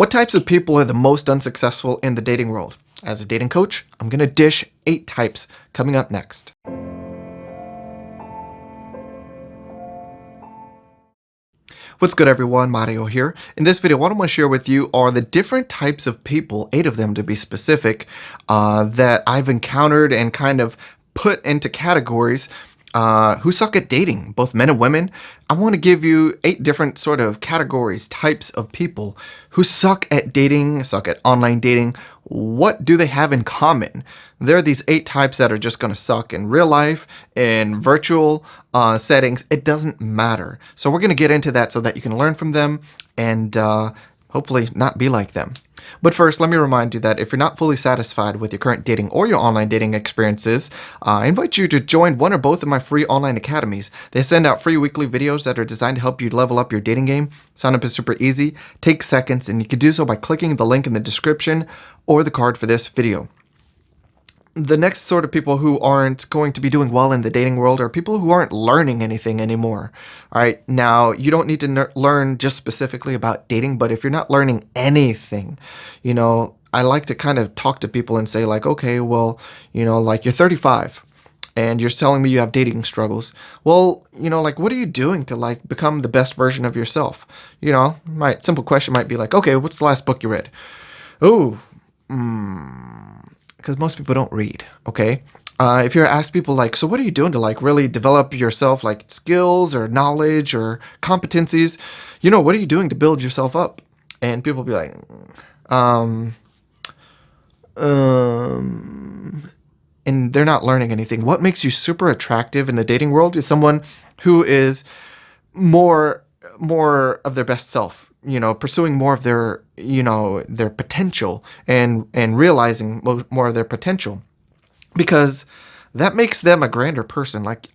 What types of people are the most unsuccessful in the dating world? As a dating coach, I'm going to dish 8 types coming up next. What's good, everyone? Mario here. In this video, what I'm going to share with you are the different types of people, 8 of them to be specific, that I've encountered and kind of put into categories who suck at dating, both men and women. I want to give you 8 different sort of categories, types of people who suck at dating, suck at online dating. What do they have in common? There are these 8 types that are just going to suck in real life, in virtual settings. It doesn't matter. So we're going to get into that so that you can learn from them and hopefully not be like them. But first, let me remind you that if you're not fully satisfied with your current dating or your online dating experiences, I invite you to join one or both of my free online academies. They send out free weekly videos that are designed to help you level up your dating game. Sign up is super easy, takes seconds, and you can do so by clicking the link in the description or the card for this video. The next sort of people who aren't going to be doing well in the dating world are people who aren't learning anything anymore. All right, now you don't need to learn just specifically about dating, but if you're not learning anything, I like to kind of talk to people and say like, okay, well, like you're 35 and you're telling me you have dating struggles. Well, like what are you doing to like become the best version of yourself? My simple question might be like, okay, what's the last book you read? Oh, because most people don't read, okay? If you're asked people like, so what are you doing to like really develop yourself, like skills or knowledge or competencies? What are you doing to build yourself up? And people be like, and they're not learning anything. What makes you super attractive in the dating world is someone who is more of their best self. Pursuing more of their potential and realizing more of their potential, because that makes them a grander person. Like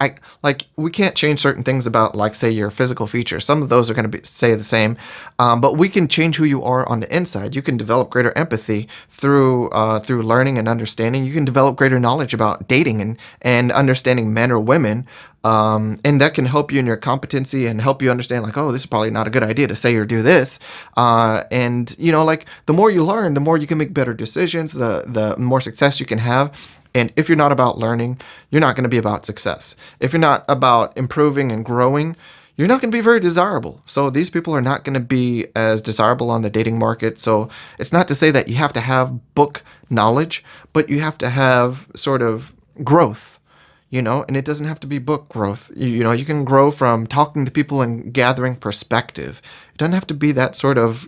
we can't change certain things about, like, say, your physical features. Some of those are going to stay the same, but we can change who you are on the inside. You can develop greater empathy through learning and understanding. You can develop greater knowledge about dating and understanding men or women. And that can help you in your competency and help you understand like, oh, this is probably not a good idea to say or do this. And like the more you learn, the more you can make better decisions, the more success you can have. And if you're not about learning, you're not going to be about success. If you're not about improving and growing, you're not going to be very desirable. So these people are not going to be as desirable on the dating market. So it's not to say that you have to have book knowledge, but you have to have sort of growth. And it doesn't have to be book growth. You can grow from talking to people and gathering perspective. It doesn't have to be that sort of,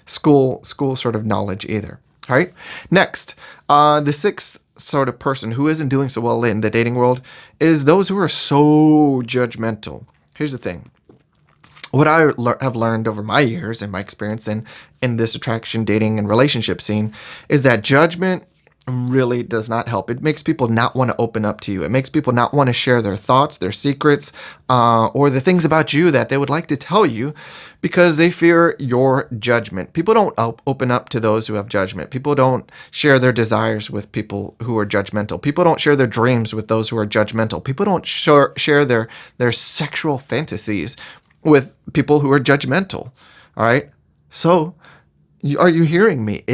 school sort of knowledge either. All right. Next, the 6th sort of person who isn't doing so well in the dating world is those who are so judgmental. Here's the thing. What I have learned over my years and my experience in this attraction, dating, and relationship scene is that judgment really does not help. It makes people not want to open up to you. It makes people not want to share their thoughts, their secrets, or the things about you that they would like to tell you because they fear your judgment. People don't open up to those who have judgment. People don't share their desires with people who are judgmental. People don't share their dreams with those who are judgmental. People don't share their sexual fantasies with people who are judgmental. All right? So, are you hearing me?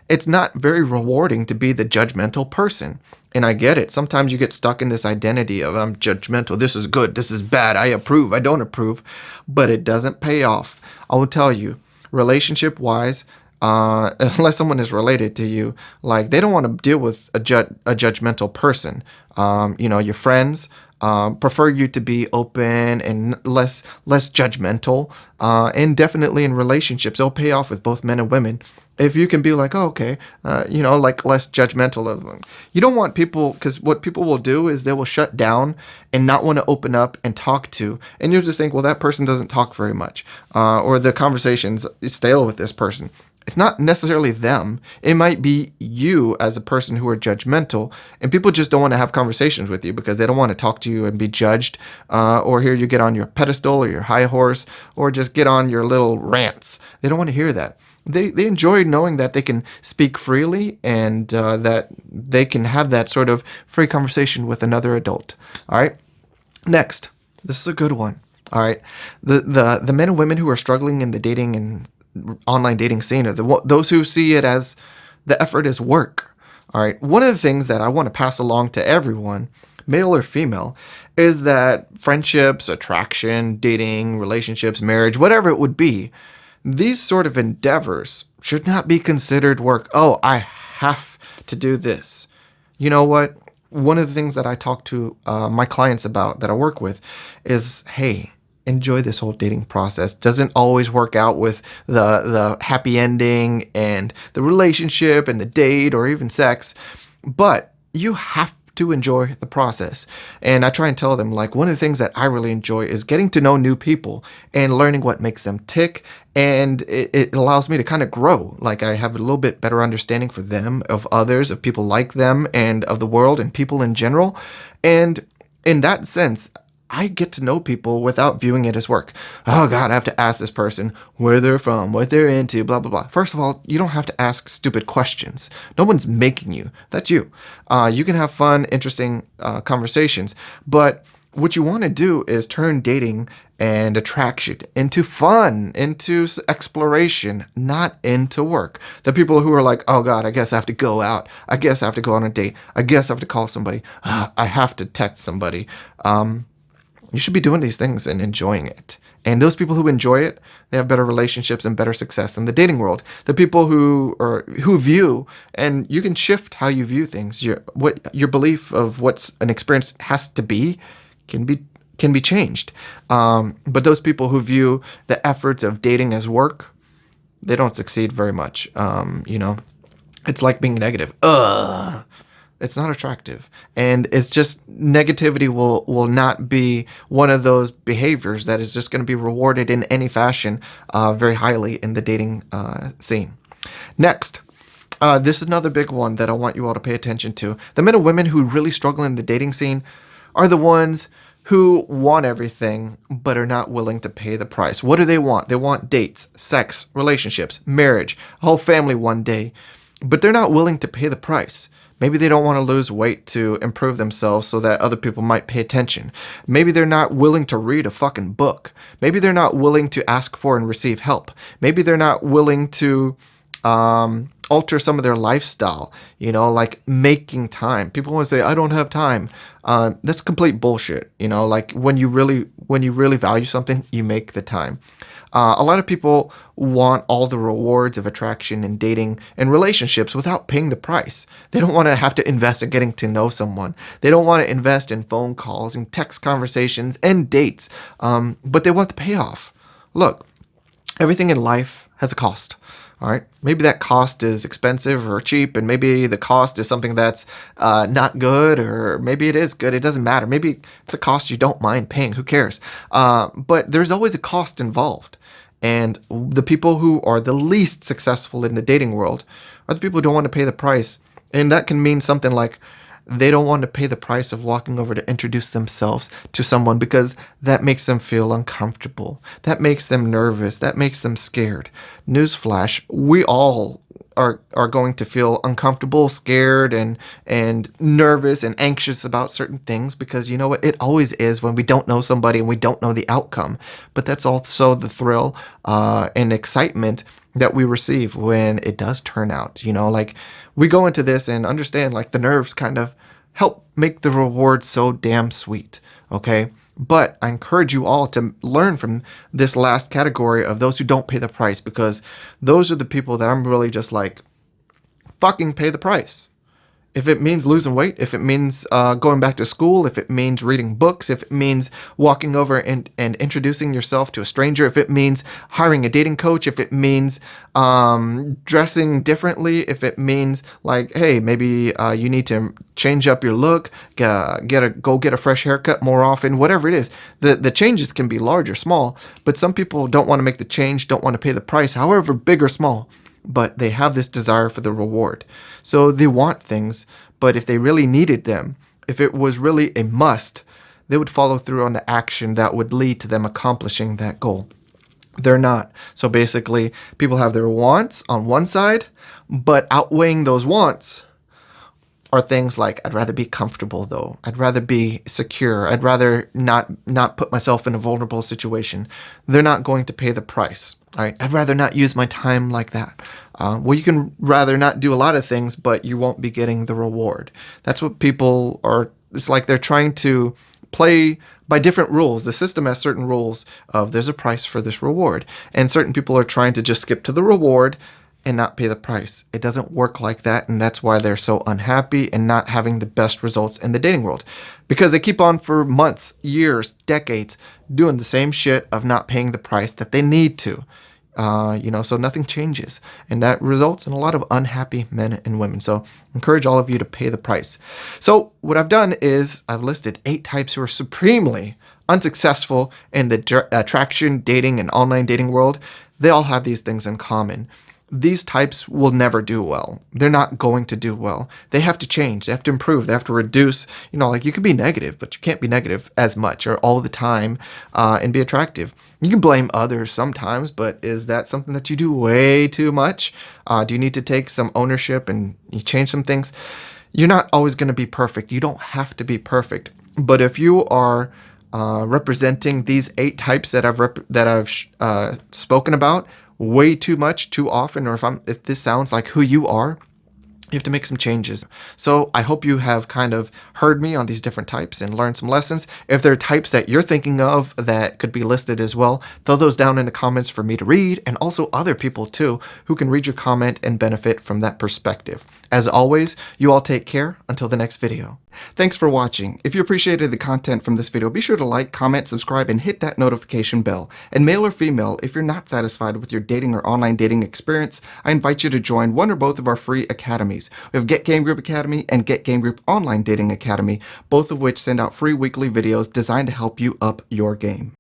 It's not very rewarding to be the judgmental person. And I get it. Sometimes you get stuck in this identity of I'm judgmental. This is good. This is bad. I approve. I don't approve. But it doesn't pay off. I will tell you, relationship-wise, unless someone is related to you, like they don't want to deal with a judgmental person. Your friends prefer you to be open and less judgmental. And definitely in relationships, it'll pay off with both men and women. If you can be like, oh, okay, like less judgmental of them. You don't want people, because what people will do is they will shut down and not want to open up and talk to. And you'll just think, well, that person doesn't talk very much. Or the conversation's stale with this person. It's not necessarily them. It might be you as a person who are judgmental, and people just don't want to have conversations with you because they don't want to talk to you and be judged, or hear you get on your pedestal or your high horse, or just get on your little rants. They don't want to hear that. They enjoy knowing that they can speak freely and that they can have that sort of free conversation with another adult. All right. Next, this is a good one. All right. The men and women who are struggling in the dating and online dating scene are those who see it as the effort is work. All right. One of the things that I want to pass along to everyone, male or female, is that friendships, attraction, dating, relationships, marriage, whatever it would be, these sort of endeavors should not be considered work. Oh, I have to do this. You know what? One of the things that I talk to my clients about that I work with is, hey, enjoy this whole dating process. Doesn't always work out with the happy ending and the relationship and the date or even sex, but you have to enjoy the process. And I try and tell them, like, one of the things that I really enjoy is getting to know new people and learning what makes them tick. And it allows me to kind of grow. Like, I have a little bit better understanding for them, of others, of people like them, and of the world and people in general. And in that sense, I get to know people without viewing it as work. Oh God, I have to ask this person where they're from, what they're into, blah, blah, blah. First of all, you don't have to ask stupid questions. No one's making you. That's you. You can have fun, interesting conversations. But what you want to do is turn dating and attraction into fun, into exploration, not into work. The people who are like, oh God, I guess I have to go out. I guess I have to go on a date. I guess I have to call somebody. I have to text somebody. You should be doing these things and enjoying it. And those people who enjoy it, they have better relationships and better success in the dating world. The people who view, and you can shift how you view things. Your belief of what's an experience has to be can be changed. But those people who view the efforts of dating as work, they don't succeed very much. It's like being negative. Ugh. It's not attractive. And it's just negativity will not be one of those behaviors that is just going to be rewarded in any fashion very highly in the dating scene. Next, this is another big one that I want you all to pay attention to. The men and women who really struggle in the dating scene are the ones who want everything but are not willing to pay the price. What do they want? They want dates, sex, relationships, marriage, a whole family one day, but they're not willing to pay the price. Maybe they don't want to lose weight to improve themselves so that other people might pay attention. Maybe they're not willing to read a fucking book. Maybe they're not willing to ask for and receive help. Maybe they're not willing to alter some of their lifestyle, like making time. People want to say, I don't have time. That's complete bullshit. Like when you really value something, you make the time. A lot of people want all the rewards of attraction and dating and relationships without paying the price. They don't want to have to invest in getting to know someone. They don't want to invest in phone calls and text conversations and dates, but they want the payoff. Look, everything in life has a cost. All right. Maybe that cost is expensive or cheap, and maybe the cost is something that's not good, or maybe it is good. It doesn't matter. Maybe it's a cost you don't mind paying. Who cares? But there's always a cost involved. And the people who are the least successful in the dating world are the people who don't want to pay the price. And that can mean something like they don't want to pay the price of walking over to introduce themselves to someone because that makes them feel uncomfortable. That makes them nervous. That makes them scared. Newsflash, we all are going to feel uncomfortable, scared, and nervous and anxious about certain things, because you know what? It always is when we don't know somebody and we don't know the outcome. But that's also the thrill and excitement that we receive when it does turn out. Like we go into this and understand, like, the nerves kind of help make the reward so damn sweet. Okay. But I encourage you all to learn from this last category of those who don't pay the price, because those are the people that I'm really just like, fucking pay the price. If it means losing weight, if it means going back to school, if it means reading books, if it means walking over and introducing yourself to a stranger, if it means hiring a dating coach, if it means dressing differently, if it means like, hey, maybe you need to change up your look, go get a fresh haircut more often, whatever it is. The changes can be large or small, but some people don't want to make the change, don't want to pay the price, however big or small. But they have this desire for the reward. So they want things, but if they really needed them, if it was really a must, they would follow through on the action that would lead to them accomplishing that goal. They're not. So basically, people have their wants on one side, but outweighing those wants are things like, I'd rather be comfortable though. I'd rather be secure. I'd rather not put myself in a vulnerable situation. They're not going to pay the price. All right. I'd rather not use my time like that. Well, you can rather not do a lot of things, but you won't be getting the reward. That's what people are. It's like they're trying to play by different rules. The system has certain rules of there's a price for this reward, and certain people are trying to just skip to the reward and not pay the price. It doesn't work like that, and that's why they're so unhappy and not having the best results in the dating world, because they keep on for months, years, decades doing the same shit of not paying the price that they need to. So nothing changes, and that results in a lot of unhappy men and women. So I encourage all of you to pay the price. So what I've done is I've listed 8 types who are supremely unsuccessful in the attraction, dating, and online dating world. They all have these things in common. These types will never do well. They're not going to do well. They have to change. They have to improve. They have to reduce. Like you can be negative, but you can't be negative as much or all the time and be attractive. You can blame others sometimes, but is that something that you do way too much? Do you need to take some ownership and you change some things? You're not always going to be perfect. You don't have to be perfect. But if you are representing these 8 types that I've spoken about way too much, too often, or if this sounds like who you are, you have to make some changes. So I hope you have kind of heard me on these different types and learned some lessons. If there are types that you're thinking of that could be listed as well, throw those down in the comments for me to read, and also other people too who can read your comment and benefit from that perspective. As always, you all take care until the next video. Thanks for watching. If you appreciated the content from this video, be sure to like, comment, subscribe, and hit that notification bell. And male or female, if you're not satisfied with your dating or online dating experience, I invite you to join one or both of our free academies. We have Get Game Group Academy and Get Game Group Online Dating Academy, both of which send out free weekly videos designed to help you up your game.